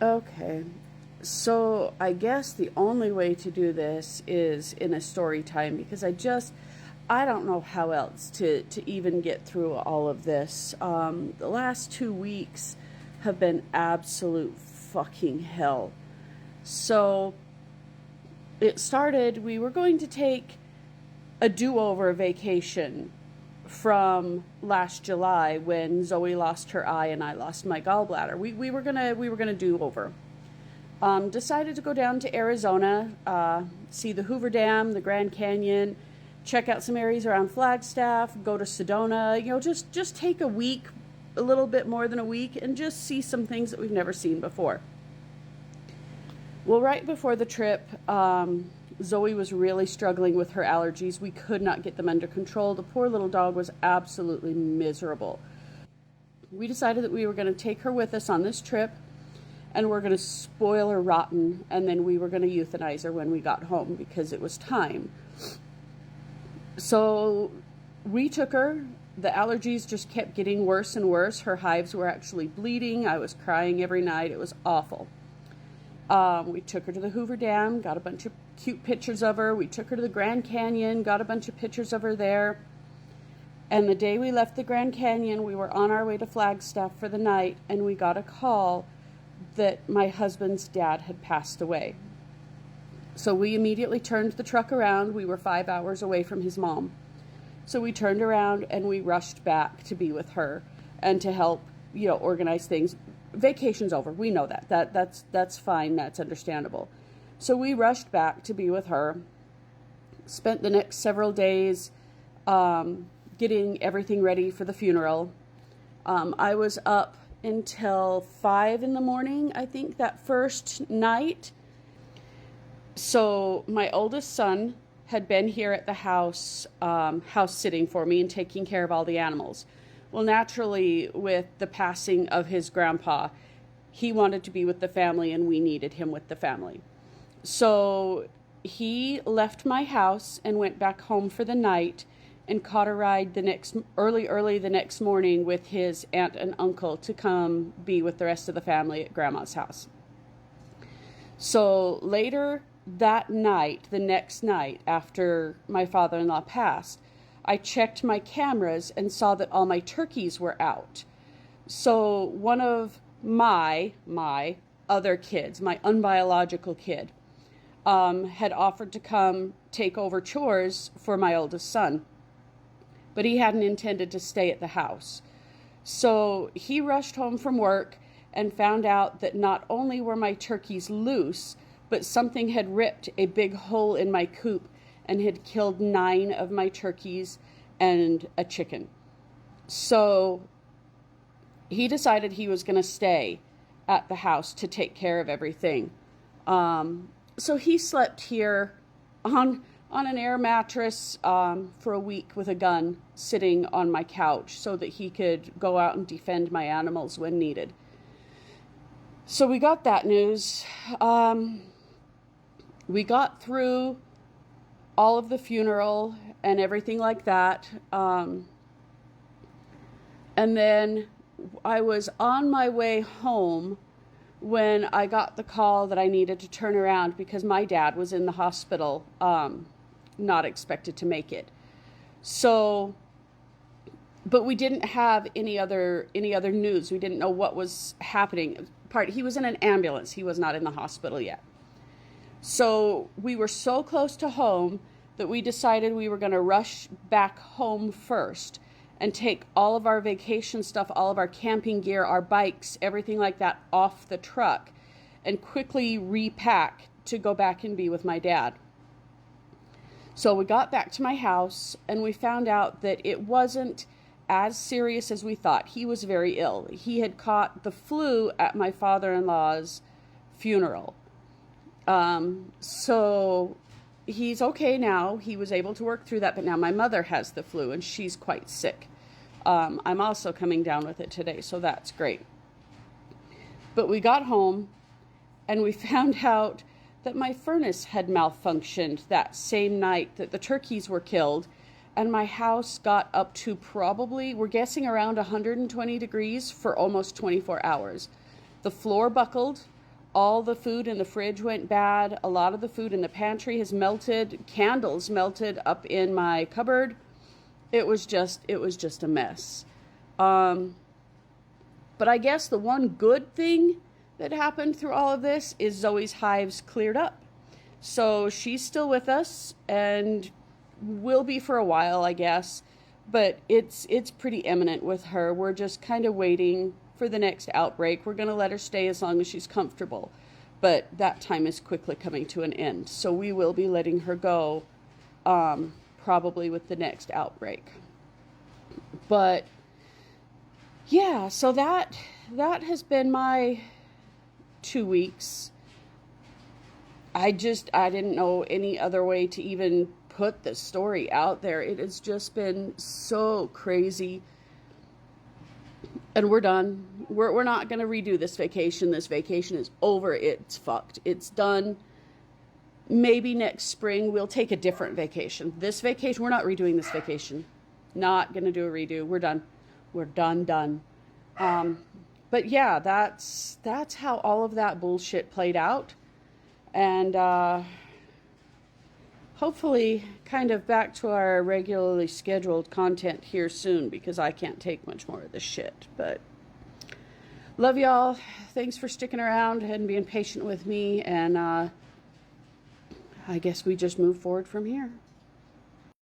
Okay. So I guess the only way to do this is in a story time because I don't know how else to even get through all of this. The last 2 weeks have been absolute fucking hell. So it started, we were going to take a do-over vacation from last July when Zoe lost her eye and I lost my gallbladder. We were gonna do over. Decided to go down to Arizona, see the Hoover Dam, the Grand Canyon, check out some areas around Flagstaff, go to Sedona. Just take a week, a little bit more than a week, and just see some things that we've never seen before. Well, right before the trip, Zoe was really struggling with her allergies. We could not get them under control. The poor little dog was absolutely miserable. We decided that we were going to take her with us on this trip and we're going to spoil her rotten, and then we were going to euthanize her when we got home because it was time. So we took her. The allergies just kept getting worse and worse. Her hives were actually bleeding. I was crying every night. It was awful. We took her to the Hoover Dam, got a bunch of cute pictures of her. We took her to the Grand Canyon, got a bunch of pictures of her there. And the day we left the Grand Canyon, we were on our way to Flagstaff for the night, and we got a call that my husband's dad had passed away. So we immediately turned the truck around. We were 5 hours away from his mom. So we turned around and we rushed back to be with her and to help, organize things. Vacation's over. We know that. That's fine. That's understandable. So we rushed back to be with her. Spent the next several days getting everything ready for the funeral. I was up until 5 in the morning, I think, that first night. So my oldest son had been here at the house sitting for me and taking care of all the animals. Well, naturally, with the passing of his grandpa, he wanted to be with the family and we needed him with the family. So he left my house and went back home for the night and caught a ride early the next morning with his aunt and uncle to come be with the rest of the family at Grandma's house. So later that night, the next night after my father-in-law passed, I checked my cameras and saw that all my turkeys were out. So one of my other kids, my unbiological kid, had offered to come take over chores for my oldest son, but he hadn't intended to stay at the house. So he rushed home from work and found out that not only were my turkeys loose, but something had ripped a big hole in my coop and had killed 9 of my turkeys and a chicken. So he decided he was going to stay at the house to take care of everything. So he slept here on an air mattress for a week with a gun sitting on my couch so that he could go out and defend my animals when needed. So we got that news. We got through all of the funeral and everything like that. And then I was on my way home when I got the call that I needed to turn around because my dad was in the hospital, not expected to make it. So, but we didn't have any other news. We didn't know what was happening. He was in an ambulance. He was not in the hospital yet. So we were so close to home that we decided we were going to rush back home first and take all of our vacation stuff, all of our camping gear, our bikes, everything like that off the truck and quickly repack to go back and be with my dad. So we got back to my house and we found out that it wasn't as serious as we thought. He was very ill. He had caught the flu at my father-in-law's funeral. So he's okay now. He was able to work through that, but now my mother has the flu and she's quite sick. I'm also coming down with it today, so that's great. But we got home and we found out that my furnace had malfunctioned that same night that the turkeys were killed, and my house got up to probably, we're guessing, around 120 degrees for almost 24 hours. The floor buckled. All the food in the fridge went bad. A lot of the food in the pantry has melted. Candles melted up in my cupboard. It was just a mess. But I guess the one good thing that happened through all of this is Zoe's hives cleared up. So she's still with us and will be for a while, I guess. But it's pretty imminent with her. We're just kind of waiting for the next outbreak. We're going to let her stay as long as she's comfortable. But that time is quickly coming to an end. So we will be letting her go probably with the next outbreak. But yeah, so that has been my 2 weeks. I didn't know any other way to even put the story out there. It has just been so crazy. And we're done. We're not going to redo this vacation. This vacation is over. It's fucked. It's done. Maybe next spring we'll take a different vacation. This vacation, we're not redoing this vacation. Not going to do a redo. We're done. We're done. But yeah, that's how all of that bullshit played out. And hopefully kind of back to our regularly scheduled content here soon, because I can't take much more of this shit. But love y'all. Thanks for sticking around and being patient with me. And I guess we just move forward from here.